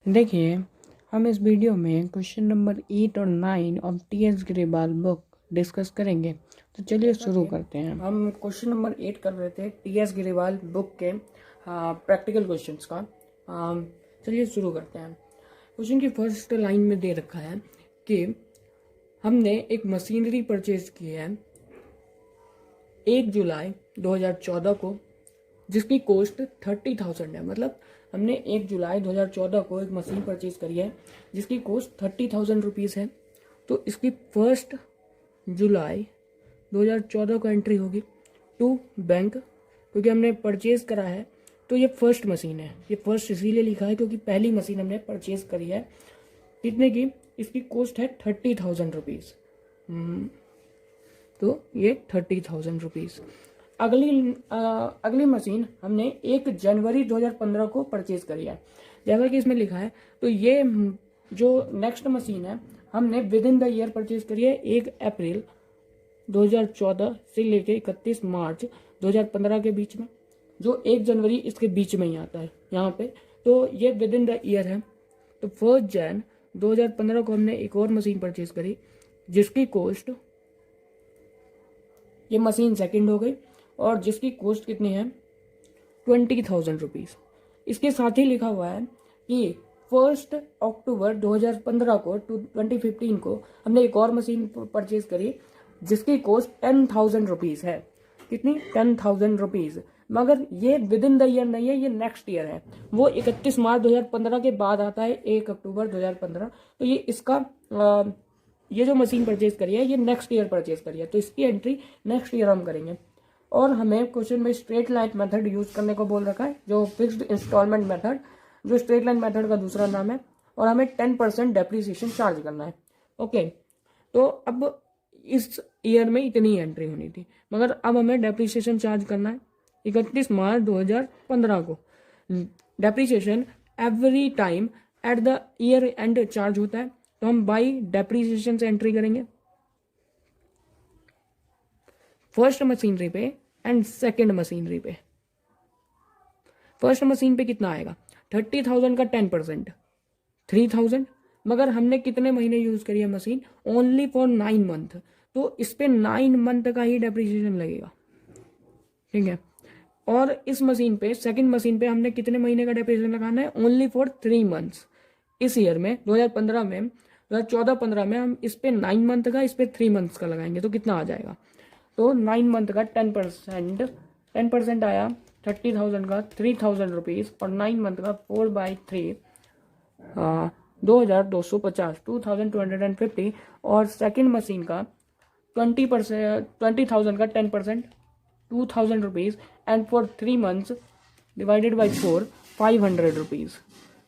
देखिए, हम इस वीडियो में क्वेश्चन नंबर 8 और 9 of T.S.. Grewal book discuss करेंगे। तो चलिए शुरू करते हैं। हम क्वेश्चन नंबर 8 कर रहे थे टी.एस. ग्रेवाल बुक के प्रैक्टिकल क्वेश्चंस का। चलिए शुरू करते हैं। क्वेश्चन की फर्स्ट लाइन में दे रखा है कि हमने एक मशीनरी परचेज की है 1 जुलाई 2014 को, जिसकी कॉस्ट 30,000 है। मतलब हमने 1 जुलाई 2014 को एक मशीन परचेज करी है जिसकी कॉस्ट 30,000 रुपीज़ है। तो इसकी 1 जुलाई 2014 को एंट्री होगी टू बैंक, क्योंकि हमने परचेज करा है। तो ये फर्स्ट मशीन है, ये फर्स्ट इसीलिए लिखा है क्योंकि पहली मशीन हमने परचेज करी है। कितने की? इसकी कॉस्ट है 30,000 रुपीज़। तो ये 30,000 रुपीज़। अगली मशीन हमने 1 जनवरी 2015 को परचेज करी है, जैसा कि इसमें लिखा है। तो ये जो नेक्स्ट मशीन है हमने with in the year purchase करी है 1 अप्रैल 2014 से लेके 31 मार्च 2015 के बीच में, जो 1 जनवरी इसके बीच में ही आता है यहाँ पे। तो ये विद इन द ईयर है। तो 1 जन 2015 को हमने एक और मशीन परचेज करी जिसकी कॉस्ट, ये मशीन सेकंड हो गई और जिसकी कॉस्ट कितनी है 20,000 रुपीज़। इसके साथ ही लिखा हुआ है कि 1 अक्टूबर 2015 को 2015 को हमने एक और मशीन परचेज करी जिसकी कॉस्ट 10,000 रुपीज़ है। कितनी? 10,000 रुपीज़। मगर ये विद इन द ईयर नहीं है, ये नेक्स्ट ईयर है। वो 31 मार्च 2015 के बाद आता है 1 अक्टूबर 2015। तो ये इसका ये जो मशीन परचेज करी है ये नेक्स्ट ईयर परचेज करी है, तो इसकी एंट्री नेक्स्ट ईयर हम करेंगे। और हमें क्वेश्चन में स्ट्रेट लाइन मेथड यूज करने को बोल रखा है, जो फिक्स्ड इंस्टॉलमेंट मेथड, जो स्ट्रेट लाइन मेथड का दूसरा नाम है। और हमें 10% डेप्रिसिएशन चार्ज करना है। ओके, तो अब इस ईयर में इतनी एंट्री होनी थी, मगर अब हमें डेप्रिसिएशन चार्ज करना है 31 मार्च 2015 को। Depreciation every time at the year and charge होता है, तो हम बाई डेप्रिसिएशन से एंट्री करेंगे फर्स्ट मशीनरी पे एंड सेकेंड मशीनरी पे। फर्स्ट मशीन पे कितना आएगा? 30,000 का 10% 3,000। मगर हमने कितने महीने यूज करी है मशीन? Only for 9 month. तो इस पे 9 मंथ का ही डेप्रिसिएशन लगेगा, ठीक है। और इस मशीन पे, सेकंड मशीन पे हमने कितने महीने का डेप्रिसिएशन लगाना है? Only for 3 months. इस ईयर में 2015 में 2014-15 में हम इस पे 9 मंथ का, इस पे 3 मंथ्स का लगाएंगे तो कितना आ जाएगा? तो 9 मंथ का 10% आया 30,000 का 3,000 रुपीज़, और 9 मंथ का 4/3 2,250 2,250। और सेकेंड मशीन का 20,000 का 10% 2,000 rupees, and for 3 months divided by 4 500 rupees.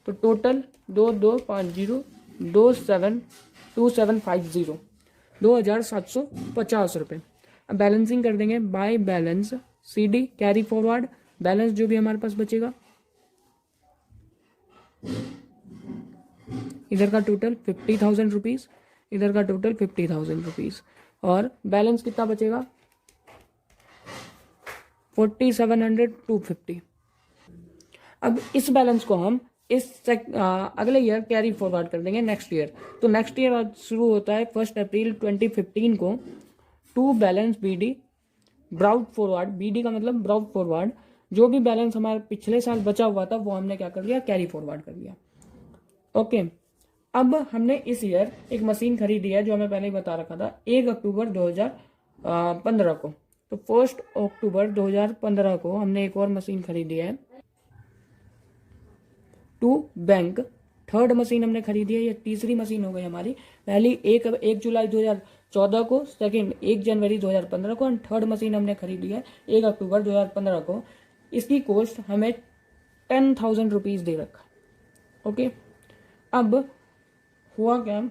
तो टोटल 2250 2750 2,750 रुपये। अब बैलेंसिंग कर देंगे bye balance CD carry forward balance, जो भी हमारे पास बचेगा। इधर का टोटल 50,000 रुपीज़, इधर का टोटल 50,000 रुपीज़, और बैलेंस कितना बचेगा? 4700 250। अब इस बैलेंस को हम अगले ईयर कैरी फॉरवर्ड कर देंगे नेक्स्ट ईयर। तो नेक्स्ट ईयर शुरू होता है 1 अप्रैल 2015 को। To balance BD brought forward, BD का मतलब ब्राउट फॉरवर्ड, जो भी बैलेंस हमारे पिछले साल बचा हुआ था वो हमने क्या कर लिया? कैरी फॉरवर्ड कर लिया। ओके, अब हमने इस ईयर एक मशीन खरीदी है जो हमें पहले ही बता रखा था 1 अक्टूबर 2015 को। तो 1 अक्टूबर 2015 को हमने एक और मशीन खरीदी है टू बैंक। थर्ड मशीन हमने खरीदी है, ये तीसरी मशीन हो गई हमारी। पहली 1 जुलाई 2014 को, सेकंड 1 जनवरी 2015 को, एंड थर्ड मशीन हमने खरीदी है 1 अक्टूबर 2015 को। इसकी कॉस्ट हमें 10,000 रुपीज़ दे रखा। ओके, अब हुआ क्या?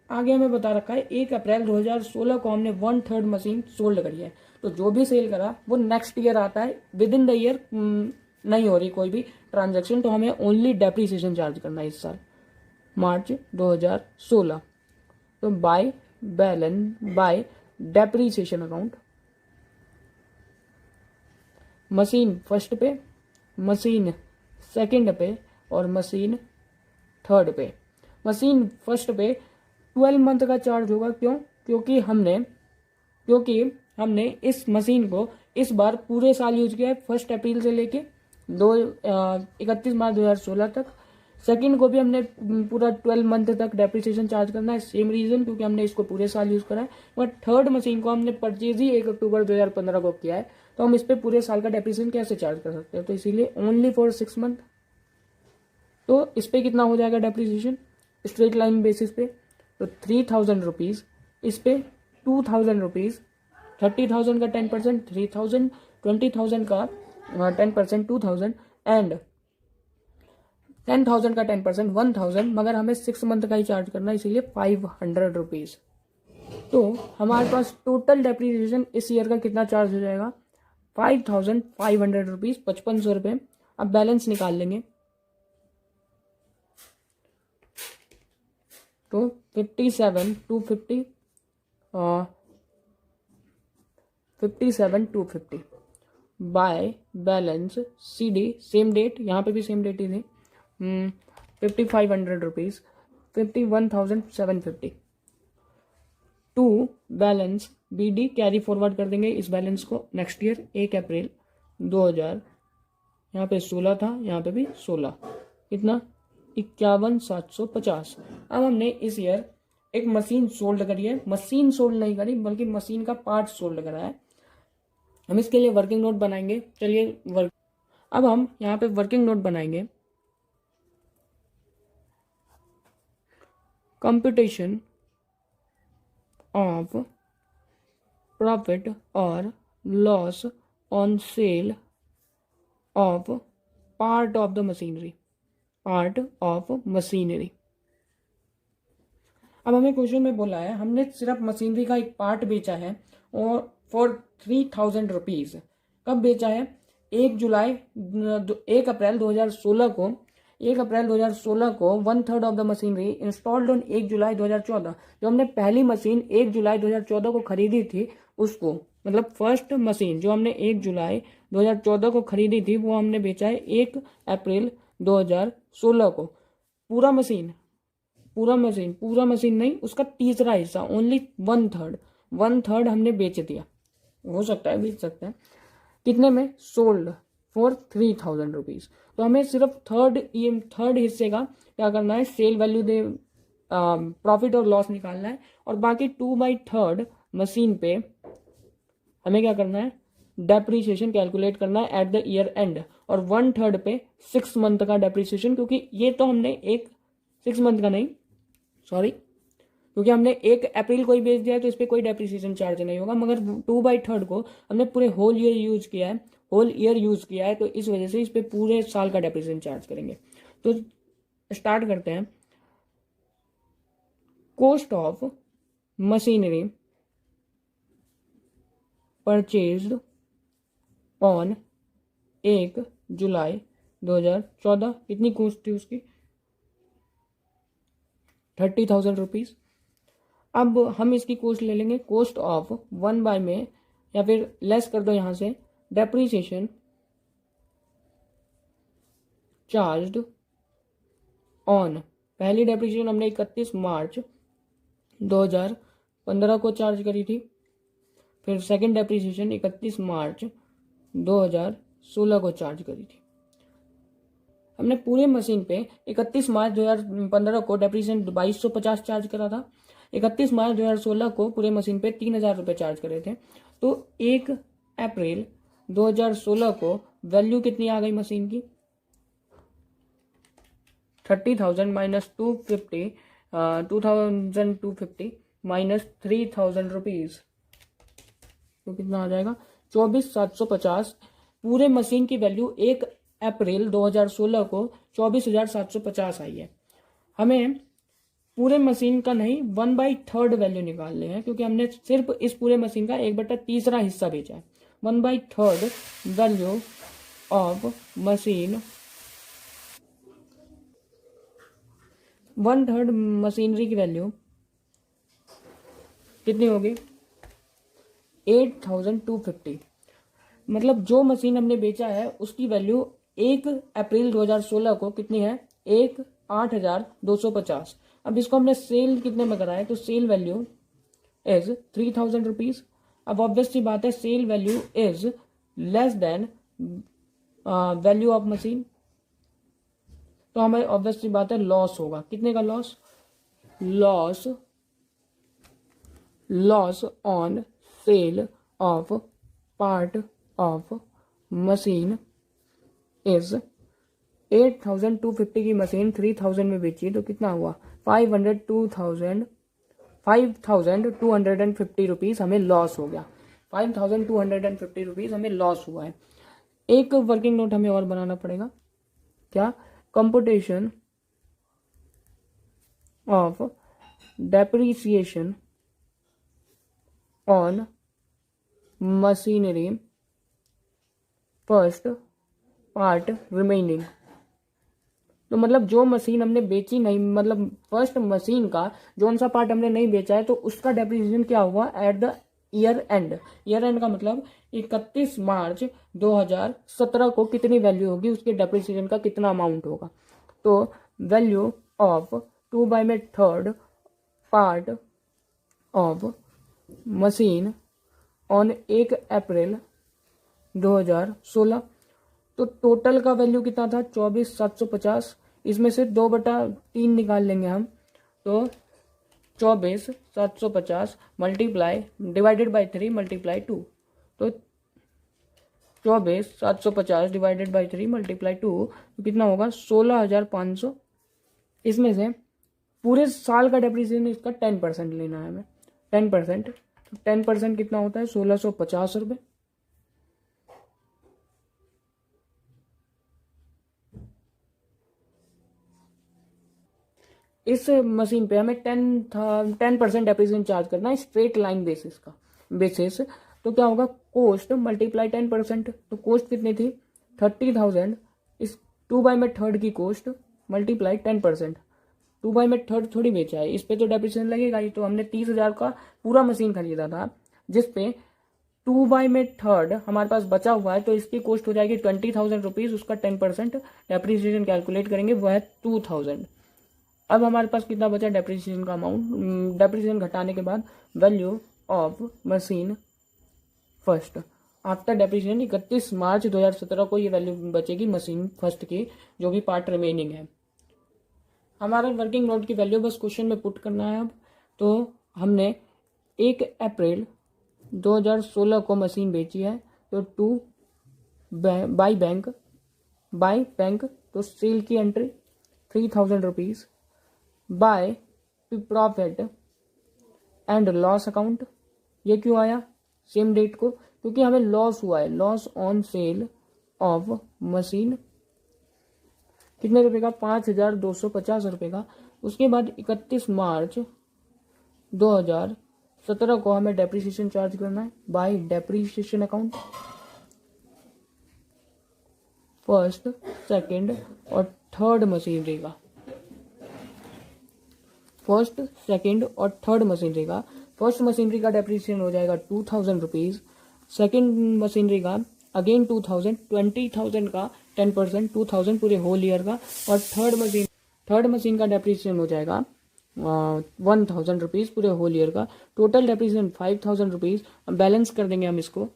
आगे हमें बता रखा है 1 अप्रैल 2016 को हमने 1/3 मशीन सोल्ड करी है। तो जो भी सेल करा वो नेक्स्ट ईयर आता है, विद इन द ईयर नहीं हो रही कोई भी ट्रांजैक्शन, तो हमें ओनली डेप्रिसिएशन चार्ज करना है इस साल मार्च 2016। तो bye depreciation account, machine first पे, मशीन सेकंड पे, और मशीन 3rd पे। मशीन 1st पे 12 मंथ का चार्ज होगा। क्यों? क्योंकि हमने इस मशीन को इस बार पूरे साल यूज किया है, 1 अप्रैल से लेके 31 मार्च 2016 तक। सेकंड को भी हमने पूरा 12 मंथ तक डेप्रिसिएशन चार्ज करना है, सेम रीजन, क्योंकि हमने इसको पूरे साल यूज करा है। बट 3rd मशीन को हमने परचेज ही 1 अक्टूबर 2015 को किया है, तो हम इस पर पूरे साल का डेप्रिसिएशन कैसे चार्ज कर सकते हैं? तो इसीलिए ओनली फॉर 6 मंथ। तो इस पे कितना हो जाएगा डेप्रिसिएशन स्ट्रेट लाइन बेसिस पे? तो 3000 रुपीज, इस पे 2000 रुपीज, 30,000 का 10% 3000, 20,000 का 10% 2000 एंड 10,000 का 10% 1000, मगर हमें 6 मंथ का ही चार्ज करना है, इसीलिए 500 रुपीज। तो हमारे पास टोटल डेप्रिसिएशन इस ईयर का कितना चार्ज हो जाएगा? 5,500 रुपीज, 5500 रुपये। अब बैलेंस निकाल लेंगे तो 57,250 57,250 by balance CD, same date, यहाँ पे भी सेम डेट ही थी, 5,500 rupees, 51,750 to balance BD carry forward कर देंगे इस बैलेंस को नेक्स्ट ईयर 1 अप्रैल 2000, यहाँ पे 16 था, यहाँ पे भी 16, कितना? 51,750। अब हमने इस ईयर एक मशीन सोल्ड करी है, मशीन सोल्ड नहीं करी बल्कि मशीन का पार्ट सोल्ड करा है। हम इसके लिए वर्किंग नोट बनाएंगे। चलिए अब हम यहाँ पे वर्किंग नोट बनाएंगे। कंप्यूटेशन ऑफ प्रॉफिट और loss on sale of part of machinery. अब हमें क्वेश्चन में बोला है हमने सिर्फ मशीनरी का एक पार्ट बेचा है और फॉर 3,000 रुपीज। कब बेचा है? 1 अप्रैल 2016 को। 1 अप्रैल 2016 को 1/3 of the machinery installed on 1 जुलाई 2014। जो हमने पहली मशीन 1 जुलाई 2014 को खरीदी थी उसको, मतलब फर्स्ट मशीन जो हमने 1 जुलाई 2014 को खरीदी थी वो हमने बेचा है 1 अप्रैल 2016 को। पूरा मशीन नहीं, उसका तीसरा हिस्सा, ओनली 1/3 हमने बेच दिया। हो सकता है, बेच सकते हैं। कितने में? Sold for 3,000 rupees. तो हमें सिर्फ थर्ड हिस्से का क्या करना है? सेल वैल्यू दे प्रॉफिट और लॉस निकालना है, और बाकी 2/3 मशीन पे हमें क्या करना है? डेप्रीशिएशन कैलकुलेट करना है एट द ईयर एंड, और 1/3 पे 6 मंथ का डेप्रीशिएशन, क्योंकि ये तो हमने 6 मंथ का नहीं, सॉरी, क्योंकि हमने 1 अप्रैल को ही बेच दिया है तो इस पर कोई डेप्रिसिएशन चार्ज नहीं होगा, मगर 2/3 को हमने पूरे होल ईयर यूज किया है, तो इस वजह से इस पर पूरे साल का डेप्रिसिएशन चार्ज करेंगे। तो स्टार्ट करते हैं। Cost of machinery purchased on 1 जुलाई 2014, कितनी कॉस्ट थी उसकी? 30,000 रुपीज। अब हम इसकी कॉस्ट ले लेंगे, कॉस्ट ऑफ 1 बाय में, या फिर लेस कर दो यहां से, डेप्रीसिएशन चार्ज्ड ऑन, पहली डेप्रीसिएशन हमने 31 मार्च 2015 को चार्ज करी थी, फिर सेकंड डेप्रीसिएशन 31 मार्च 2016 को चार्ज करी थी। हमने पूरे मशीन पे 31 मार्च 2015 को डेप्रीसिएशन 2250 चार्ज करा था, 31 मार्च 2016 को पूरे मशीन पे 3,000 रुपये चार्ज करे थे। तो 1 अप्रैल 2016 को वैल्यू कितनी आ गई मशीन की? 30,000 माइनस 2,250 माइनस 3,000 रुपीज, तो कितना आ जाएगा? 24,750। पूरे मशीन की वैल्यू 1 अप्रैल 2016 को 24,750 आई है। हमें पूरे मशीन का नहीं, 1/3 वैल्यू निकालने हैं, क्योंकि हमने सिर्फ इस पूरे मशीन का 1/3 हिस्सा बेचा है। 1/3 वैल्यू ऑफ मशीन, 1/3 मशीनरी की वैल्यू कितनी होगी? 8,250। मतलब जो मशीन हमने बेचा है उसकी वैल्यू 1 अप्रैल 2016 को कितनी है? 1 8,250। अब इसको हमने सेल कितने में कराया, तो सेल वैल्यू इज 3,000 रुपीज। अब ऑब्वियस सी बात है sale value is less than value of machine, तो हमें ऑब्वियस सी बात है लॉस होगा। कितने का loss, loss on sale of part of machine is 8,250 की मशीन 3,000 में बेची तो कितना हुआ, 5,250 रुपीज हमें लॉस हो गया। 5,250 रुपीज हमें लॉस हुआ है। एक वर्किंग नोट हमें और बनाना पड़ेगा, क्या, computation of depreciation on machinery first part remaining. तो मतलब जो मशीन हमने बेची नहीं, मतलब फर्स्ट मशीन का जो सा पार्ट हमने नहीं बेचा है तो उसका डेप्रिसिएशन क्या हुआ at the year and. Year and का मतलब 31 मार्च 2017 को कितनी वैल्यू होगी, उसके डेप्रिसिएशन का कितना अमाउंट होगा। तो value of 2/3 part of machine on 1 अप्रैल 2016। तो टोटल का वैल्यू कितना था, 24,750। इसमें से 2/3 निकाल लेंगे हम, तो 24,750 मल्टीप्लाई डिवाइडेड बाई 3 मल्टीप्लाई 2, तो 24,750 डिवाइडेड बाई 3 मल्टीप्लाई 2 तो कितना होगा, 16,500। इसमें से पूरे साल का डेप्रिसिएशन इसका 10% लेना है हमें, 10%। तो 10% कितना होता है, 1,650 रुपये। इस मशीन पे हमें 10% डेप्रिसिएशन चार्ज करना है स्ट्रेट लाइन बेसिस। तो क्या होगा, कोस्ट मल्टीप्लाई 10%। तो कोस्ट कितनी थी, 30,000। इस 2/3 की कोस्ट मल्टीप्लाई 10%। 2/3 थोड़ी बेचा है, इस पे तो डेप्रिसिएशन लगेगा ही। तो हमने 30,000 का पूरा मशीन खरीदा था, जिसपे 2/3 हमारे पास बचा हुआ है, तो इसकी कॉस्ट हो जाएगी 20,000 रुपीज। उसका 10% डेप्रिसिएशन कैलकुलेट करेंगे, वह है 2,000। अब हमारे पास कितना बचा डेप्रिसिएशन का अमाउंट, डेप्रिसिएशन घटाने के बाद value of machine first after depreciation 31 मार्च 2017 को ये वैल्यू बचेगी मशीन फर्स्ट की, जो भी पार्ट रिमेनिंग है। हमारा वर्किंग नोट की वैल्यू बस क्वेश्चन में पुट करना है। अब तो हमने 1 अप्रैल 2016 को मशीन बेची है, तो बाई बैंक तो सेल की entry 3,000 rupees by profit and loss account. ये क्यों आया सेम डेट को, क्योंकि हमें लॉस हुआ है, loss on sale of machine कितने रुपए का, 5,250 रुपये का। उसके बाद 31 मार्च 2017 को हमें डेप्रिसिएशन चार्ज करना है bye depreciation account. First second और थर्ड मशीनरी का, फर्स्ट सेकंड और थर्ड मशीनरी का। फर्स्ट मशीनरी का डेप्रिसिएशन हो जाएगा 2,000 रुपीज, सेकेंड मशीनरी का अगेन 2,000, 20,000 का 10% 2,000 पूरे होल ईयर का। और थर्ड मशीन का डेप्रिसिएशन हो जाएगा 1,000 रुपीज पूरे होल ईयर का। Total depreciation 5,000 rupees. बैलेंस कर देंगे हम इसको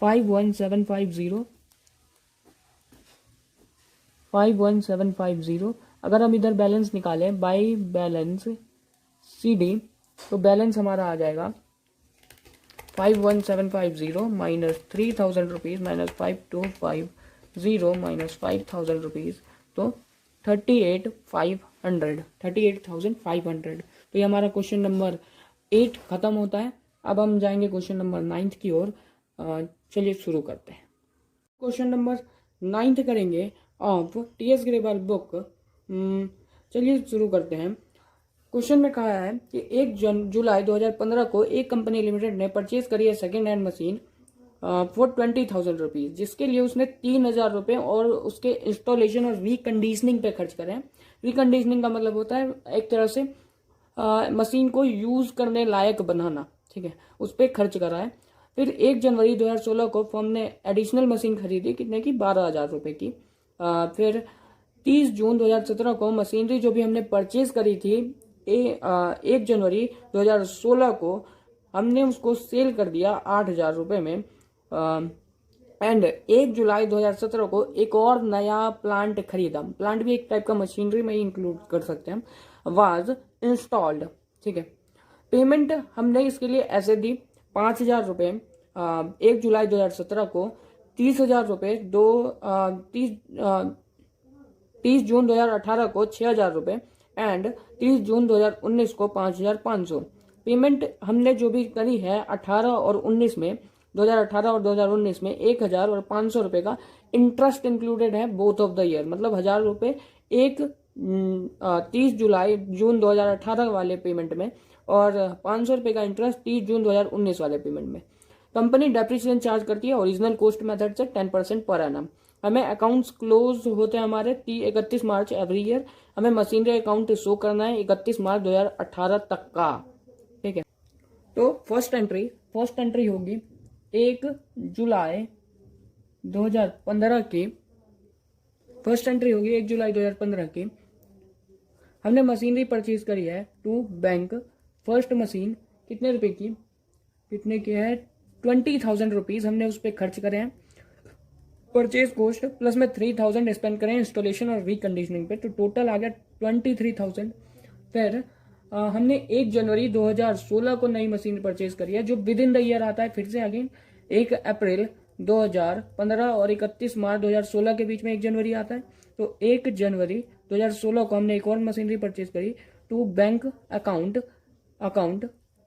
51750। अगर हम इधर बैलेंस निकालें बाई बैलेंस CD, तो बैलेंस हमारा आ जाएगा 51750 minus 3,000 rupees minus 5,250 minus 5,000 rupees, तो 38,500। तो ये हमारा क्वेश्चन नंबर 8 खत्म होता है। अब हम जाएंगे क्वेश्चन नंबर 9 की ओर। चलिए शुरू करते हैं। क्वेश्चन नंबर 9 करेंगे ऑफ TS ग्रेवाल बुक। चलिए शुरू करते हैं। क्वेश्चन में कहा है कि 1 जुलाई 2015 को एक कंपनी लिमिटेड ने परचेज करी है second hand machine for 20,000 rupees, जिसके लिए उसने 3,000 रुपये और उसके इंस्टॉलेशन और रिकंडीशनिंग पे खर्च करे हैं। रिकंडीशनिंग का मतलब होता है एक तरह से मशीन को यूज करने लायक बनाना, ठीक है, उस पर खर्च करा है। फिर 1 जनवरी 2016 को फर्म ने एडिशनल मशीन खरीदी, कितने की, 12,000 रुपये की। फिर 30 जून 2017 को मशीनरी जो भी हमने परचेज करी थी 1 जनवरी 2016 को हमने उसको सेल कर दिया 8,000 रुपये में। एंड 1 जुलाई 2017 को एक और नया प्लांट खरीदा, प्लांट भी एक टाइप का मशीनरी में ही इंक्लूड कर सकते हैं, वाज इंस्टॉल्ड। ठीक है, पेमेंट हमने इसके लिए ऐसे दी 5,000 रुपये 1 जुलाई 2017 को, 30,000 रुपये 30 जून 2018 को 6,000 रुपये एंड 30 जून 2019 को 5,500। पेमेंट हमने जो भी करी है 18 और 19 में, 2018 और 2019 में 1,000 और 500 रुपये का इंटरेस्ट इंक्लूडेड है बोथ ऑफ द ईयर, मतलब 1,000 रुपये एक 30 जुलाई जून 2018 वाले पेमेंट में और 500 रुपये का इंटरेस्ट 30 जून 2019 वाले पेमेंट में। कंपनी डेप्रिसिएशन चार्ज करती है ओरिजिनल कॉस्ट मेथड से 10% पर एनम। हमें अकाउंट्स क्लोज होते हैं हमारे 31 मार्च एवरी ईयर। हमें मशीनरी अकाउंट शो करना है 31 मार्च 2018 तक का। ठीक है, तो फर्स्ट एंट्री होगी 1 जुलाई 2015 की। फर्स्ट एंट्री होगी 1 जुलाई 2015 की। हमने मशीनरी परचेज करी है टू बैंक। फर्स्ट मशीन कितने रुपए की, कितने की है 20,000 रुपीज़ हमने उस पर खर्च करे हैं। परचेज कॉस्ट प्लस में 3,000 स्पेंड करें इंस्टॉलेशन और रिकंडीशनिंग पे, तो टोटल आ गया 23,000। फिर हमने 1 जनवरी 2016 को नई मशीन परचेज करी है जो विद इन द ईयर आता है। फिर से अगेन 1 अप्रैल 2015 और 31 मार्च 2016 के बीच में 1 जनवरी आता है, तो 1 जनवरी 2016 को हमने एक और मशीनरी परचेज करी टू बैंक अकाउंट।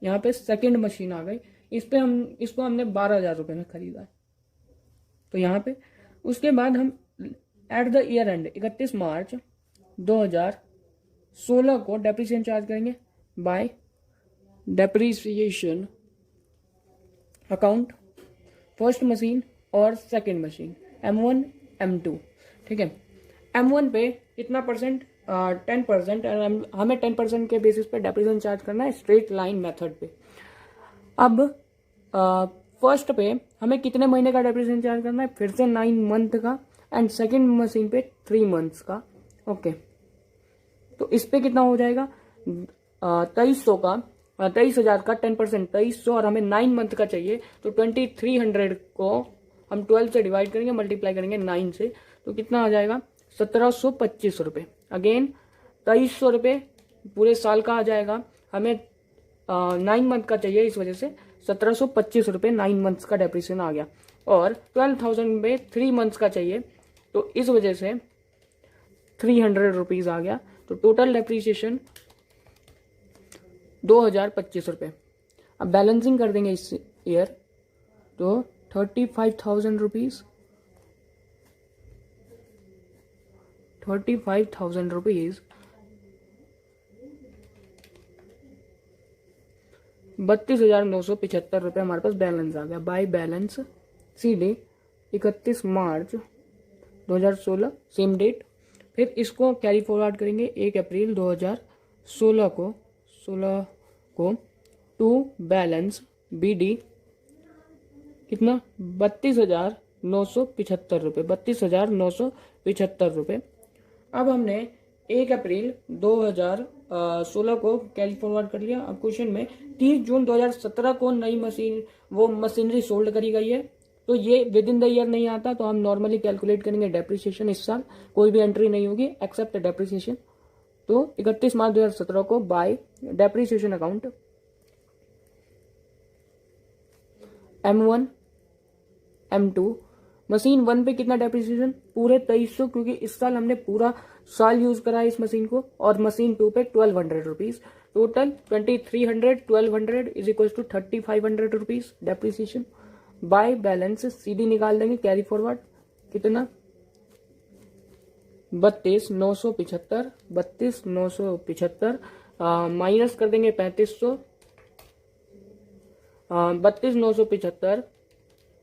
यहाँ पे सेकंड मशीन आ गई, इसको हमने 12,000 रुपये में खरीदा है। तो यहाँ पे उसके बाद हम एट द ईयर एंड 31 मार्च 2016 को डेप्रिसिएशन चार्ज करेंगे bye depreciation account first machine और सेकंड मशीन M1 M2। ठीक है, M1 पे कितना परसेंट 10%, हमें 10% के बेसिस पे डेप्रिसिएशन चार्ज करना है स्ट्रेट लाइन मेथड पे। अब फर्स्ट पे हमें कितने महीने का डेप्रिसिएशन चार्ज करना है, फिर से 9 मंथ का, एंड सेकंड मशीन पे 3 मंथ्स का। ओके, तो इस पे कितना हो जाएगा 2300 का 23,000 का 10% 2300, और हमें 9 मंथ का चाहिए तो 2300 को हम 12 से डिवाइड करेंगे, मल्टीप्लाई करेंगे 9 से, तो कितना आ जाएगा 1,725 रुपये। अगेन 2300 रुपये पूरे साल का आ जाएगा, हमें 9 मंथ का चाहिए, इस वजह से 1,725 रुपये 9 मंथ्स का डेप्रिसिएशन आ गया। और 12,000 में 3 मंथ्स का चाहिए, तो इस वजह से 300 रुपीज़ आ गया। तो टोटल डेप्रिसिएशन 2,025 रुपये। अब बैलेंसिंग कर देंगे इस ईयर, तो 35,000 रुपीज़ 35,000 रुपीज़ 32,975 रुपये हमारे पास बैलेंस आ गया। बाय बैलेंस CD 31 मार्च 2016 सेम डेट। फिर इसको कैरी फॉरवर्ड करेंगे 1 अप्रैल 2016 को टू बैलेंस BD कितना 32,975 रुपये 32,975 रुपये। अब हमने 1 अप्रैल 2016 को कैरी फॉरवर्ड कर लिया। अब क्वेश्चन में 30 जून 2017 को नई मशीनरी सोल्ड करी गई है, तो ये विद इन द ईयर नहीं आता, तो हम नॉर्मली कैलकुलेट करेंगे डेप्रिसिएशन। इस साल कोई भी एंट्री नहीं होगी एक्सेप्ट डेप्रिसिएशन। तो 31 मार्च 2017 को bye depreciation account M1 M2। Machine 1 पे कितना डेप्रिसिएशन पूरे 2300, क्योंकि इस साल हमने पूरा साल यूज करा है इस मशीन को, और मशीन 2 पे 1,200 rupees, total 2,300 1,200 is equal to 3,500 rupees depreciation. By balance CD निकाल देंगे कैरी फॉरवर्ड कितना 32,975 32,975 माइनस कर देंगे 3,500 32,975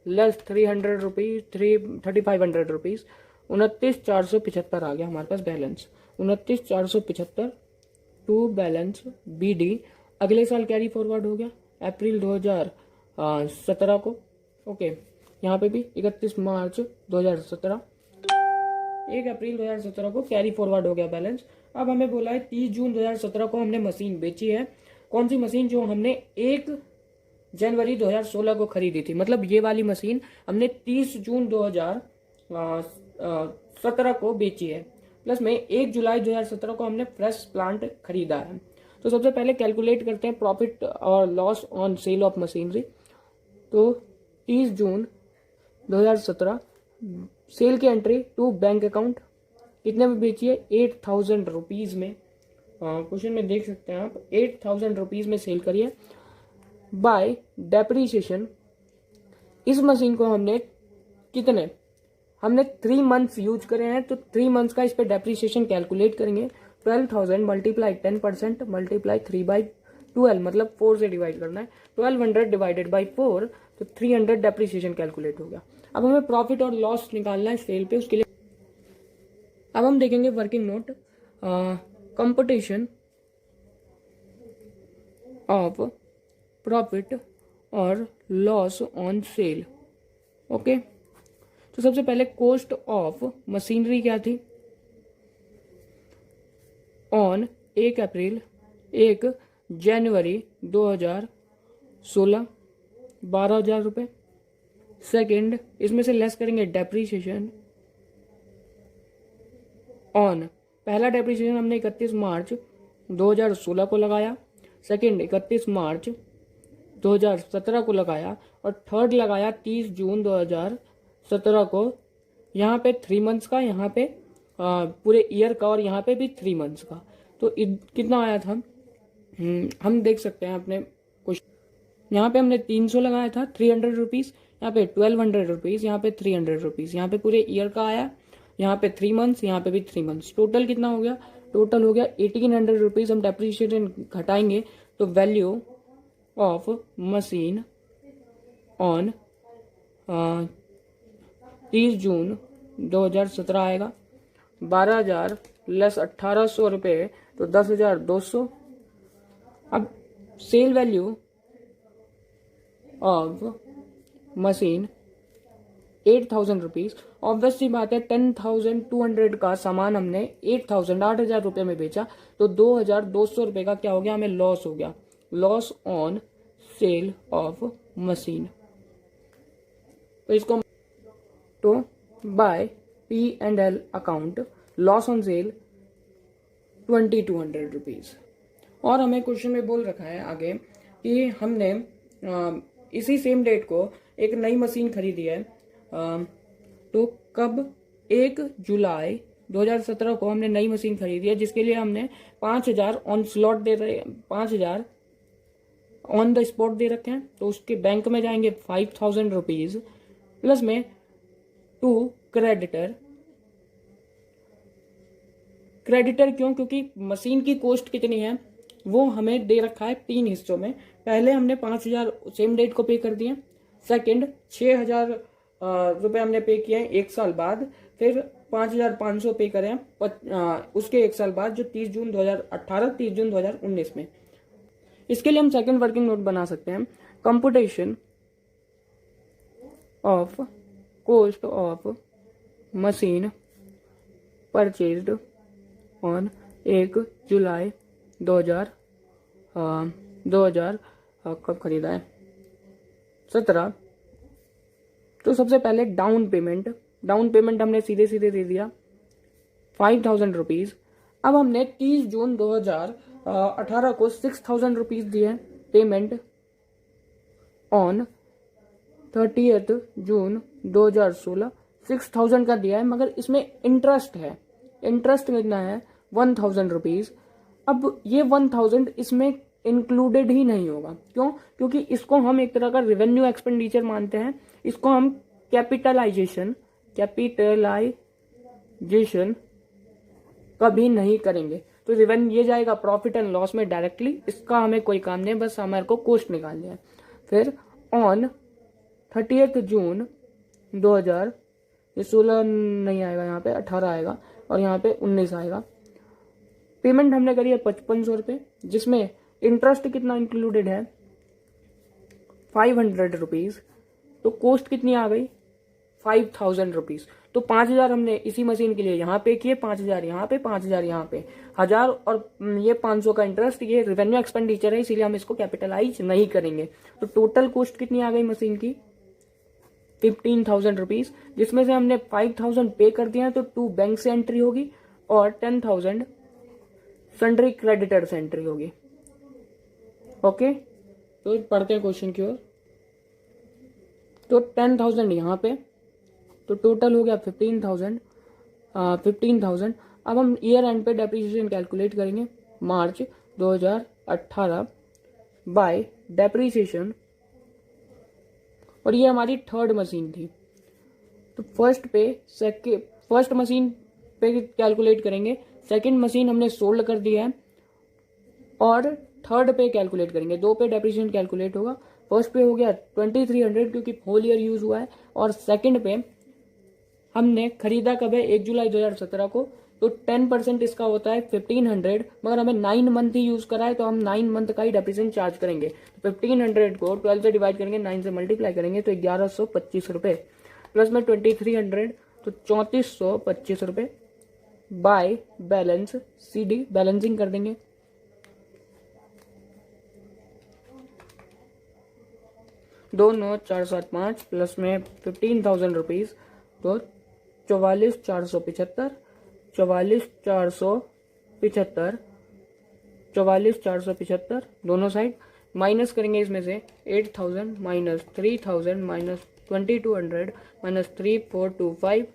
लेस 300 रुपीज 3,500 रुपीज 29,475 आ गया हमारे पास बैलेंस 29,475 टू बैलेंस BD। अगले साल कैरी फॉरवर्ड हो गया अप्रैल 2017 को। ओके, यहाँ पे भी 31 मार्च 2017 1 अप्रैल 2017 को कैरी फॉरवर्ड हो गया बैलेंस। अब हमें बोला है 30 जून 2017 को हमने मशीन बेची है। कौन सी मशीन? जो हमने 1 जनवरी 2016 को खरीदी थी, मतलब ये वाली मशीन हमने 30 जून 2017 को बेची है, प्लस में 1 जुलाई 2017 को हमने फ्रेश प्लांट खरीदा है। तो सबसे पहले कैलकुलेट करते हैं प्रॉफिट और loss on sale of machinery. तो 30 जून 2017 सेल की एंट्री टू बैंक अकाउंट कितने में बेची है? 8,000 रुपीज़ में। क्वेश्चन में देख सकते हैं आप, 8,000 रुपीज़ में सेल करिए। बाय डेप्रीशिएशन, इस मशीन को हमने 3 मंथ्स यूज करे हैं, तो 3 मंथ्स का इस पे डेप्रीशिएशन कैलकुलेट करेंगे। 12,000 मल्टीप्लाई 10% मल्टीप्लाई 3/12, मतलब 4 से डिवाइड करना है। 1200 डिवाइडेड बाई 4, तो 300 डेप्रीशिएशन कैलकुलेट हो गया। अब हमें प्रॉफिट और लॉस निकालना है सेल पे, उसके लिए अब हम देखेंगे working note, competition of profit और लॉस ऑन सेल। ओके, तो सबसे पहले कॉस्ट ऑफ मशीनरी क्या थी? ऑन 1 अप्रैल 1 जनवरी 2016 12,000 रुपये। सेकेंड, इसमें से लेस करेंगे डेप्रीशिएशन ऑन, पहला डेप्रीशिएशन हमने 31 मार्च 2016 को लगाया, सेकेंड 31 मार्च 2017 को लगाया, और थर्ड लगाया 30 जून 2017 को। यहाँ पे 3 मंथ्स का, यहाँ पे पूरे ईयर का, और यहाँ पे भी 3 मंथ्स का। तो कितना आया था? हम देख सकते हैं अपने क्वेश्चन, यहाँ पे हमने 300 लगाया था, 300 रुपीज़, यहाँ पे 1200 रुपीज़, यहाँ पे 300 रुपीज़, यहाँ पे पूरे ईयर का आया, यहाँ पे 3 मंथ्स, यहाँ पे भी 3 मंथ्स। टोटल कितना हो गया? टोटल हो गया 1800 रुपीज़। हम डेप्रीशिएशन घटाएंगे तो वैल्यू ऑफ मशीन ऑन 30 जून 2017 आएगा। 12,000 लेस 1,800 रुपये, तो 10,200। अब sale value of machine 8,000 rupees. Obviously बात है, 10,200 का सामान हमने 8,000 रुपये में बेचा, तो 2,200 रुपये का क्या हो गया? हमें लॉस हो गया, loss on sale of machine. तो इसको तो by P&L account loss on sale 2,200 rupees. और हमें क्वेश्चन में बोल रखा है आगे कि हमने इसी सेम डेट को एक नई मशीन खरीदी है। तो कब? 1 जुलाई 2017 को हमने नई मशीन खरीदी है, जिसके लिए हमने 5,000 ऑन स्लॉट दे रहे, 5,000 ऑन द स्पॉट दे रखे हैं। तो उसके बैंक में जाएंगे 5,000 रुपीज़, प्लस में टू क्रेडिटर। क्रेडिटर क्यों? क्योंकि मशीन की कॉस्ट कितनी है वो हमें दे रखा है 3 हिस्सों में। पहले हमने 5,000 सेम डेट को पे कर दिए, सेकंड 6,000 रुपये हमने पे किए हैं 1 साल बाद, फिर 5,500 पे करें उसके 1 साल बाद, जो 30 जून 2018 30 जून 2019 में। इसके लिए हम सेकंड वर्किंग नोट बना सकते हैं, computation of cost of machine purchased on 1 जुलाई 2000 कब खरीदा है? 17। तो सबसे पहले डाउन पेमेंट हमने सीधे सीधे दे दिया 5,000 रुपीज़। अब हमने 30 जून 2018 को 6,000 रुपीज़ दिए पेमेंट ऑन 30 जून 2016 6,000 का दिया है, मगर इसमें इंटरेस्ट है। इंटरेस्ट कितना है? 1,000 रुपीज़। अब ये 1,000 इसमें इंक्लूडेड ही नहीं होगा। क्यों? क्योंकि इसको हम एक तरह का रेवेन्यू एक्सपेंडिचर मानते हैं। इसको हम कैपिटलाइजेशन कभी नहीं करेंगे। तो रेवेन्यू ये जाएगा प्रॉफिट एंड लॉस में डायरेक्टली, इसका हमें कोई काम नहीं, बस हमारे को कॉस्ट निकालनी है। फिर ऑन 30 जून 2000, ये 16 नहीं आएगा, यहाँ पे 18 आएगा और यहाँ पे 19 आएगा। पेमेंट हमने करी है 5,500 रुपये, जिसमें इंटरेस्ट कितना इंक्लूडेड है? 500 रुपीज़। तो कॉस्ट कितनी आ गई? 5,000 रुपीज। तो 5,000 हमने इसी मशीन के लिए यहाँ पे किए, 5,000 यहाँ पे, 5,000 यहाँ पे, 1,000 और ये 500 का इंटरेस्ट, ये रेवेन्यू एक्सपेंडिचर है, इसीलिए हम इसको कैपिटलाइज नहीं करेंगे। तो टोटल कॉस्ट कितनी आ गई मशीन की? 15,000 रुपीज, जिसमें से हमने 5,000 पे कर दिया तो 2 बैंक से एंट्री होगी और 10,000 सन्ड्री क्रेडिटर से एंट्री होगी। ओके, तो पढ़ते हैं क्वेश्चन की ओर। तो 10,000 यहाँ पे, तो टोटल हो गया 15,000। अब हम ईयर एंड पे डेप्रिसिएशन कैलकुलेट करेंगे, मार्च 2018 बाय डेप्रिसिएशन, और ये हमारी थर्ड मशीन थी। तो फर्स्ट मशीन पे कैलकुलेट करेंगे, सेकंड मशीन हमने सोल्ड कर दिया है, और थर्ड पे कैलकुलेट करेंगे, 2 पे डेप्रिसिएशन कैलकुलेट होगा। फर्स्ट पे हो गया 2,300 क्योंकि होल ईयर यूज हुआ है, और सेकंड पे हमने खरीदा कब है? 1 जुलाई 2017 को, तो 10% इसका होता है 1,500, मगर हमें 9 मंथ ही यूज करा है तो हम 9 मंथ का ही डेप्रिसिएशन चार्ज करेंगे। तो 1,500 को 12 से डिवाइड करेंगे, 9 से मल्टीप्लाई करेंगे तो 1,125 रुपए, प्लस में 2,300 तो 3,425 रुपए बाय बैलेंस CD, बैलेंसिंग कर देंगे। दो 9 4 7 5 प्लस में 15,000 रुपीज, तो 44,475, 44,475 दोनों साइड माइनस करेंगे। इसमें से 8,000 माइनस 3,000 माइनस 2,200 माइनस 3,425